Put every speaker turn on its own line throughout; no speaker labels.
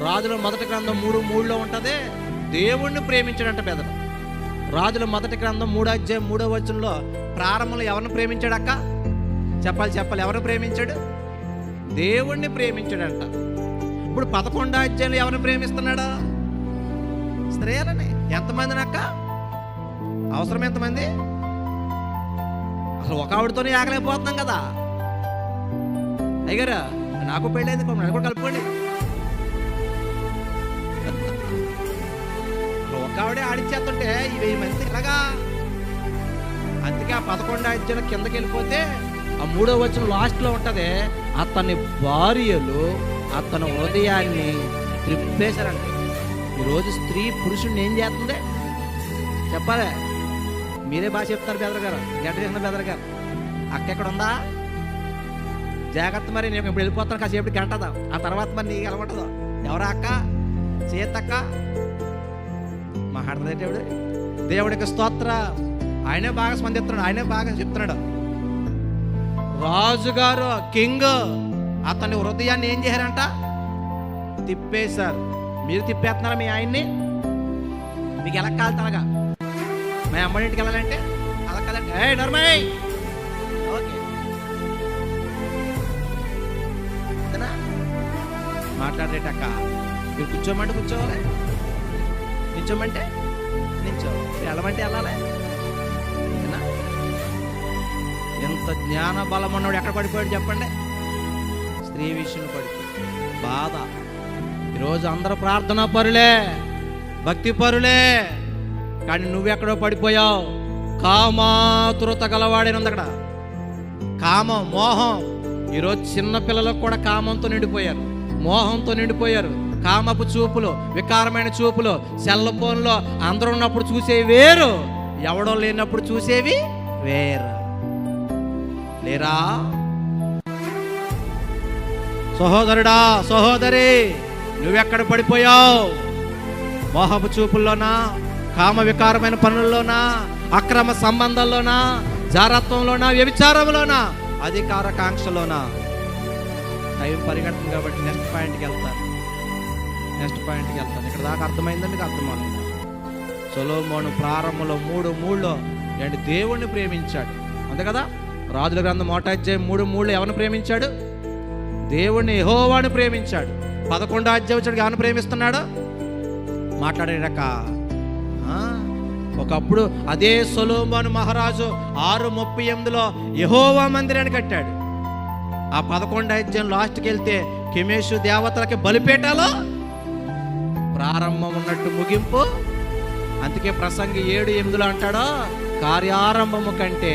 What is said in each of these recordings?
రాజుల మొదటి గ్రంథం 3:3 ఉంటుంది, దేవుణ్ణి ప్రేమించాడంట పెదలు. రాజుల మొదటి గ్రంథం 3:3 ప్రారంభంలో ఎవరిని ప్రేమించాడు అక్క? చెప్పాలి, ఎవరిని ప్రేమించాడు? దేవుణ్ణి ప్రేమించాడంట. ఇప్పుడు 11 ఎవరిని ప్రేమిస్తున్నాడు? స్త్రీలని. ఎంతమందిని అక్క? అవసరం ఎంతమంది? అసలు ఒక ఆవిడతోనే ఆగలేకపోతున్నాం కదా. అయ్యగారు నాకు పెళ్ళైంది, నన్ను కూడా కలుపుకోండి. ఒక ఆవిడే ఆడిచ్చేస్తుంటే ఈ 1000 మంది ఇలాగా. అందుకే ఆ 11 కిందకి వెళ్ళిపోతే ఆ 3వ వచనం లాస్ట్లో ఉంటుంది, అతని భార్యలు అతని హృదయాన్ని త్రిప్పేశారంట. ఈరోజు స్త్రీ పురుషుడిని ఏం చేస్తుంది చెప్పాలి? మీరే బాగా చెప్తారు బెదర్ గారు, గడ్డ చేసిన బెదర్ గారు. అక్క ఎక్కడ ఉందా? జాగ్రత్త, మరి నేను ఇప్పుడు వెళ్ళిపోతాను, కాసేపు గంటదా, ఆ తర్వాత మరి నీకు ఎలా ఎవరా అక్క? చేతక్క మాట్లాడదేవుడు. దేవుడికి స్తోత్ర. ఆయనే బాగా స్పందిస్తున్నాడు, ఆయనే బాగా చెప్తున్నాడు. రాజుగారు కింగ్ అతని హృదయాన్ని ఏం చేశారంట? తిప్పేశారు. మీరు తిప్పేస్తున్నారా మీ ఆయన్ని? మీకు ఎలా కాదు అలాగా? మా అమ్మాయి ఇంటికి వెళ్ళాలంటే అలా కదండి. ఏ నర్మయ్, ఓకే మాట్లాడేటక్క. మీరు కూర్చోమంటే కూర్చోవాలి, నిల్చోమంటే నిల్చోవాలి, వెళ్ళమంటే వెళ్ళాలి. ఎంత జ్ఞాన బలం ఉన్నాడు ఎక్కడ పడిపోయాడు చెప్పండి? స్త్రీ విషయంలో పడిపోయాడు. బాధ. ఈరోజు అందరూ ప్రార్థనా పరులే, భక్తి పరులే, కానీ నువ్వెక్కడో పడిపోయావు. కామాతురత గలవాడేనుంది అక్కడ. కామం, మోహం. ఈరోజు చిన్న పిల్లలకు కూడా కామంతో నిండిపోయారు, మోహంతో నిండిపోయారు. కామపు చూపులు, వికారమైన చూపులు. సెల్ ఫోన్లో అందరూ ఉన్నప్పుడు చూసేవి వేరు, ఎవడో లేనప్పుడు చూసేవి వేరు. లేరా సహోదరుడా, సహోదరి, నువ్వెక్కడ పడిపోయావు? మోహపు చూపుల్లోనా, కామ వికారమైన పనుల్లోనా, అక్రమ సంబంధాల్లోనా, జారత్వంలోనా, వ్యభిచారంలోనా, అధికార కాంక్షలోనా? టైం పరిగెడుతుంది కాబట్టి నెక్స్ట్ పాయింట్కి వెళ్తాను. ఇక్కడ దాకా అర్థమైందండి, అర్థమైంది. సొలొమోను ప్రారంభంలో 3:3 ఏంటి? దేవుణ్ణి ప్రేమించాడు, అంతే కదా. రాజుల గ్రంథం 3:3 ఎవరిని ప్రేమించాడు? దేవుణ్ణి, యెహోవాను ప్రేమించాడు. 11 ఎవరిని ప్రేమిస్తున్నాడు? మాట్లాడేటక్క. ఒకప్పుడు అదే సొలొమోను మహారాజు 6:38 యెహోవా మందిరాన్ని కట్టాడు. ఆ 11 లాస్ట్కి వెళ్తే కెమేషు దేవతలకి బలిపీఠాలు ప్రారంభం ఉన్నట్టు ముగింపు. అందుకే ప్రసంగి 7:8 అంటాడు, కార్యారంభము కంటే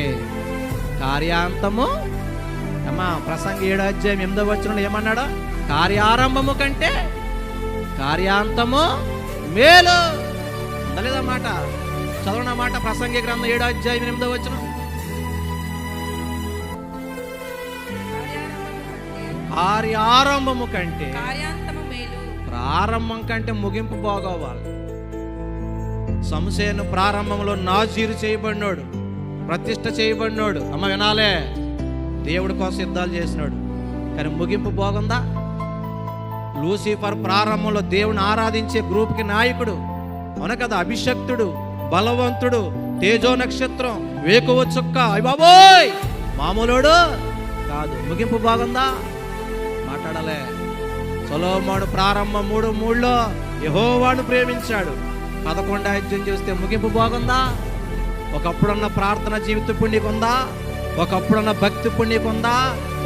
కార్యాంతము. అమ్మా, ప్రసంగి 7:8 ఏమన్నాడు? కార్యారంభము కంటే కార్యాంతము మేలు. ఉండలేదన్నమాట. చదవనమాట ప్రసంగి గ్రంథం 7:8. కార్యారంభము కంటే ప్రారంభం కంటే ముగింపు బాగోవాలి. సంసేను ప్రారంభంలో నాజీరు చేయబడినోడు, ప్రతిష్ఠ చేయబడినోడు. అమ్మ వినాలే, దేవుడి కోసం యుద్ధాలు చేసినాడు, కానీ ముగింపు బాగుందా? లూసిఫర్ ప్రారంభంలో దేవుని ఆరాధించే గ్రూప్కి నాయకుడు, అవును కదా, అభిషక్తుడు, బలవంతుడు, తేజో నక్షత్రం, వేకువ చుక్క. అయ్య బాబోయ్, మామూలుడు కాదు. ముగింపు బాగుందా? మాట్లాడలే. సొలొమోను ప్రారంభం 3:3 యెహోవాను ప్రేమించాడు. 11 చూస్తే ముగింపు బాగుందా? ఒకప్పుడున్న ప్రార్థన జీవితం పుణ్యకుందా? ఒకప్పుడున్న భక్తి పుణ్యకుందా?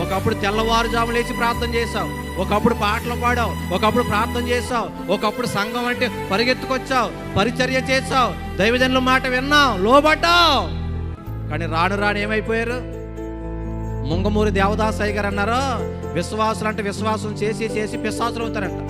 ఒకప్పుడు తెల్లవారుజాము లేచి ప్రార్థన చేసావు, ఒకప్పుడు పాటలు పాడావు, ఒకప్పుడు ప్రార్థన చేసావు, ఒకప్పుడు సంఘం అంటే పరిగెత్తుకొచ్చావు, పరిచర్య చేసావు, దైవజనుల మాట విన్నావు, లోబడ్డావు. కానీ రాను రాను ఏమైపోయారు? ముంగమూరి దేవదాసయ్య గారు అన్నారు, విశ్వాసులు అంటే విశ్వాసం చేసి చేసి పిశాసులు అవుతారంట.